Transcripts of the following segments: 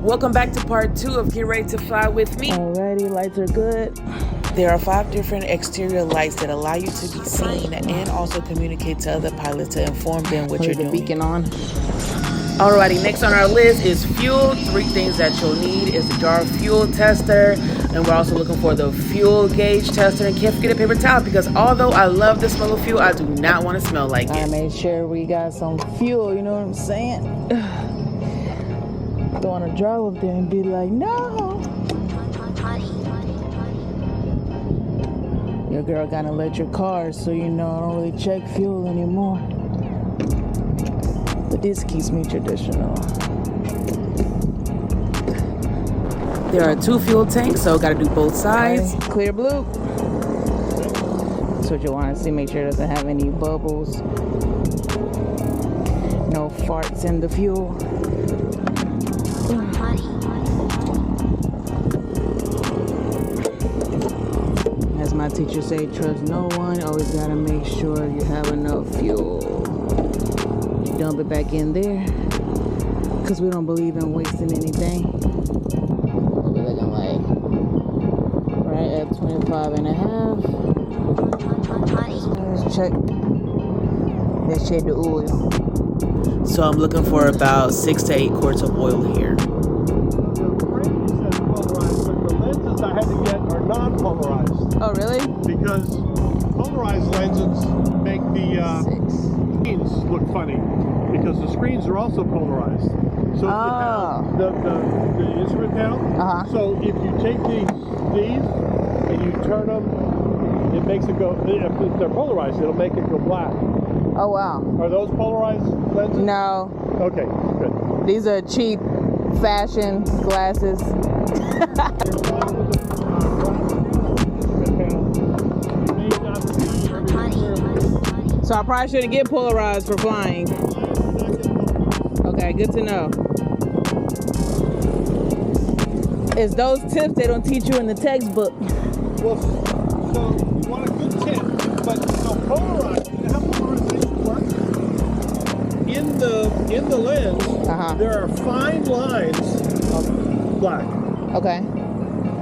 Welcome back to part 2 of Get Ready to Fly with me. Alrighty, lights are good. There are 5 different exterior lights that allow you to be seen and also communicate to other pilots to inform them what you're doing. The beacon on. Alrighty, next on our list is fuel. 3 things that you'll need is the jar fuel tester, and we're also looking for the fuel gauge tester. And can't forget a paper towel, because although I love the smell of fuel, I do not want to smell like it. I made sure we got some fuel, you know what I'm saying? Don't want to drive up there and be like, no. Your girl got an electric car, so you know I don't really check fuel anymore. But this keeps me traditional. There are 2 fuel tanks, so gotta do both sides. Okay, clear blue. That's what you want to see. Make sure it doesn't have any bubbles. No farts in the fuel. As my teacher say, trust no one. Always gotta make sure you have enough fuel. Dump it back in there, because we don't believe in wasting anything. What we looking like? Right at 25 and a half. Let's check. Let's check the oil. So I'm looking for about 6 to 8 quarts of oil here. The frame says polarized, but the lenses I had to get are non-polarized. Oh, really? Because polarized lenses make the screens look funny, because the screens are also polarized. So if you have the instrument panel. So if you take these and you turn them, it makes it go. If they're polarized, it'll make it go black. Oh, wow. Are those polarized lenses? No. Okay, good. These are cheap fashion glasses. So I probably shouldn't get polarized for flying. Okay, good to know. It's those tips they don't teach you in the textbook. Well, so you want a good tip, but so polarized, you know how polarization works? In the lens, there are fine lines of black. Okay.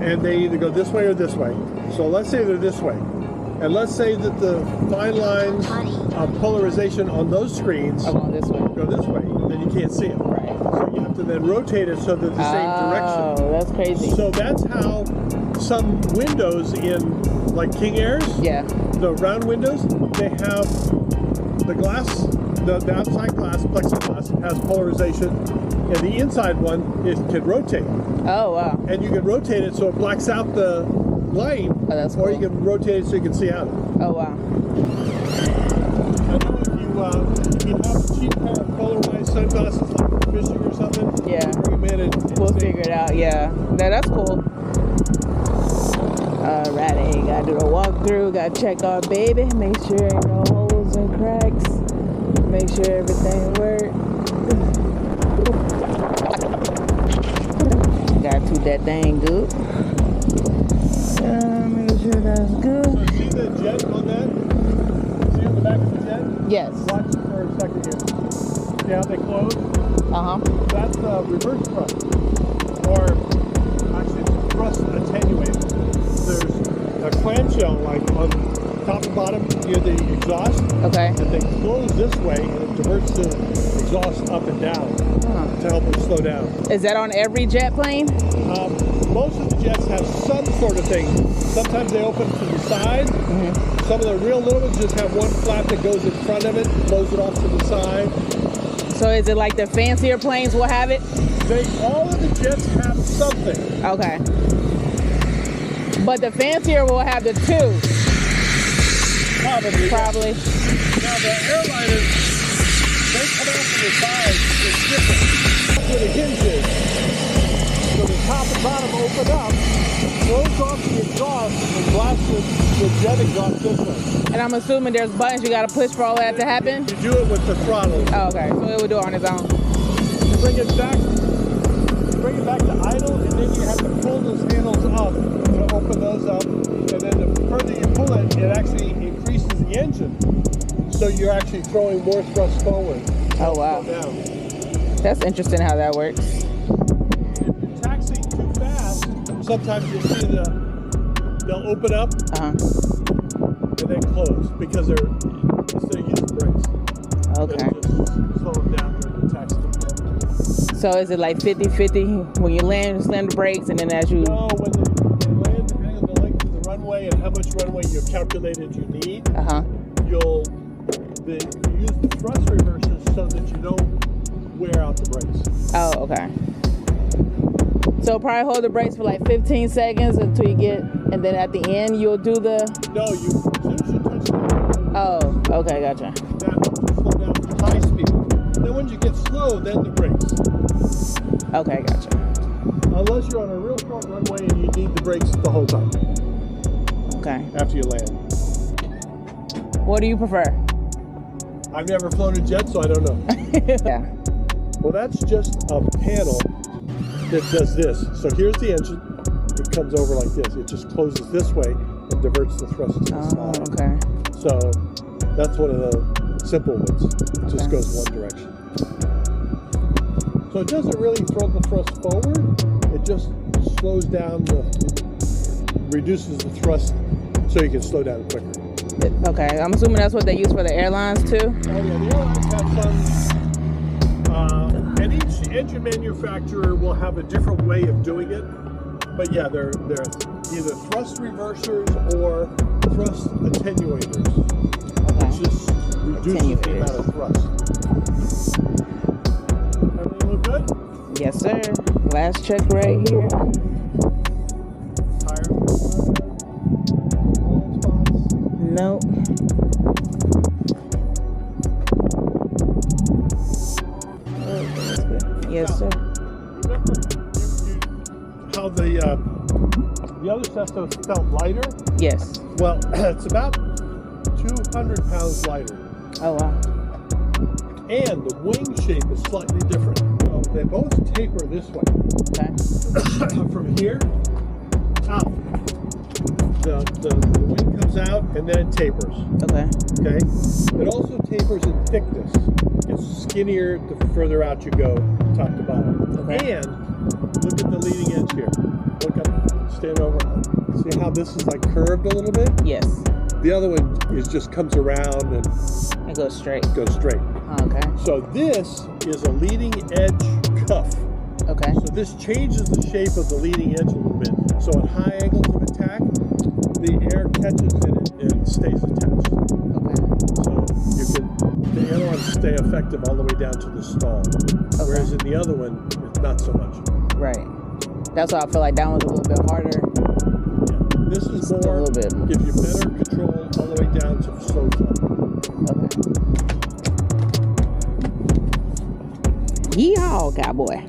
And they either go this way or this way. So let's say they're this way. And let's say that the fine lines of polarization on those screens go this way. Then you can't see them. Right. So you have to then rotate it so they're the same direction. Oh, that's crazy. So that's how some windows in, like King Airs, the round windows, they have the glass, the outside glass, plexiglass, has polarization, and the inside one can rotate. Oh, wow. And you can rotate it so it blacks out the light, or you can rotate it so you can see out. Oh, wow. I know if you have a cheap pair of polarized sunglasses, like for fishing or something, bring them in and we'll figure it out. Yeah, that's cool. Alrighty, gotta do a walkthrough, gotta check our baby, make sure ain't no holes and cracks, make sure everything works. Gotta toot that thing good. Make sure that's good. So see the jet on that? See on the back of the jet? Yes. Watch it for a second here. See how they close? That's reverse thrust. Or actually thrust attenuated. There's a clamshell like on top and bottom near the exhaust. Okay. And they close this way and it diverts the exhaust up and down to help it slow down. Is that on every jet plane? Most of the jets have some sort of thing. Sometimes they open to the side. Some of the real little ones just have one flap that goes in front of it, close it off to the side. So is it like the fancier planes will have it? All of the jets have something. Okay. But the fancier will have the 2. Probably. Now the airliners, they come out from the sides. It's different. That's where the hinge is. So the top and bottom open up, close off the exhaust, and blast the jet exhaust this way. And I'm assuming there's buttons you gotta push for all that to happen? You do it with the throttle. Oh, okay. So it will do it on its own. You bring it back to idle, and then you have to pull those handles up to open those up. And then the further you pull it, it actually increases the engine. So you're actually throwing more thrust forward. Oh, wow. That's interesting how that works. sometimes you'll see they'll open up and then close because they're instead of using brakes. Okay. Just slow them down during the taxi. So is it like 50-50 when you land, slam the brakes, and then as you? No, when they land, depending on the length of the runway and how much runway you've calculated you need, you use the thrust reversers so that you don't wear out the brakes. Oh, okay. So probably hold the brakes for like 15 seconds until you get, and then at the end you'll do the. No, as soon as you touch the. Oh, okay, gotcha. That helps you slow down to high speed. Then when you get slow, then the brakes. Okay, gotcha. Unless you're on a real short runway and you need the brakes the whole time. Okay. After you land. What do you prefer? I've never flown a jet, so I don't know. Yeah. Well, that's just a panel that does this. So here's the engine. It comes over like this. It just closes this way and diverts the thrust to the side. Okay. So that's one of the simple ones. It just goes one direction. So it doesn't really throw the thrust forward. It just slows down, reduces the thrust so you can slow down quicker. Okay, I'm assuming that's what they use for the airlines too? Oh yeah, the airlines have some, and each engine manufacturer will have a different way of doing it. But yeah, they're either thrust reversers or thrust attenuators. Okay. Which just reduces the amount of thrust. Everything look good? Yes, sir. Last check right here. Tires look good? Bald spots? Nope. Oh, that's good. Yes, sir. Remember how the other Cessna felt lighter? Yes. Well, it's about 200 pounds lighter. Oh, wow. And the wing shape is slightly different. So they both taper this way. Okay. From here out. The wing comes out and then it tapers. Okay. Okay? It also tapers in thickness. It's skinnier the further out you go, top to bottom. Okay. And look at the leading edge here. Look up, stand over. See how this is like curved a little bit? Yes. The other one just comes around and It goes straight. goes straight. Okay. So this is a leading edge cuff. Okay. So this changes the shape of the leading edge a little bit. So at high angles of attack, the air catches and it stays attached. Okay. So the ailerons stay effective all the way down to the stall. Okay. Whereas in the other one, it's not so much. Right. That's why I feel like that one's a little bit harder. Yeah. This is more, a little bit. gives you better control all the way down to the slow flight. Okay. Yeehaw, cowboy.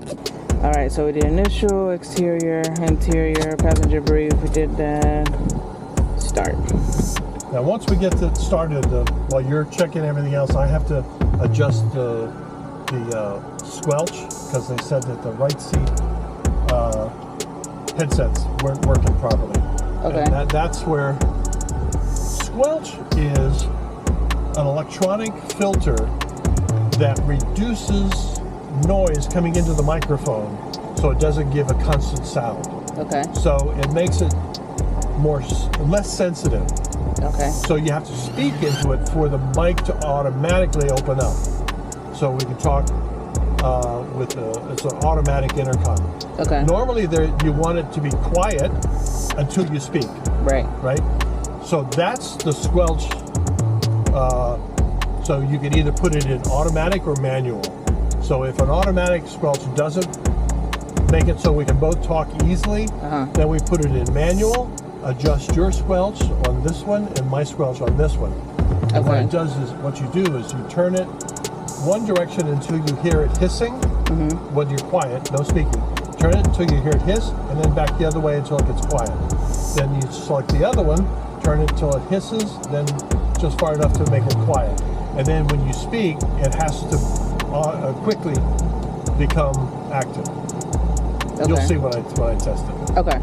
All right, so we did initial, exterior, interior, passenger brief. We did that. Start. Now, once we get it started, while you're checking everything else, I have to adjust the squelch because they said that the right seat headsets weren't working properly. Okay. And that's where squelch is an electronic filter that reduces noise coming into the microphone so it doesn't give a constant sound. Okay. So it makes it less sensitive. Okay. So you have to speak into it for the mic to automatically open up. So we can talk it's an automatic intercom. Okay. Normally you want it to be quiet until you speak. Right. Right? So that's the squelch. So you can either put it in automatic or manual. So if an automatic squelch doesn't make it so we can both talk easily, then we put it in manual, adjust your squelch on this one and my squelch on this one. And what it does is, what you do is you turn it one direction until you hear it hissing, when you're quiet, no speaking. Turn it until you hear it hiss, and then back the other way until it gets quiet. Then you select the other one, turn it until it hisses, then just far enough to make it quiet. And then when you speak, it has to quickly become active. You'll see when I test it. Okay.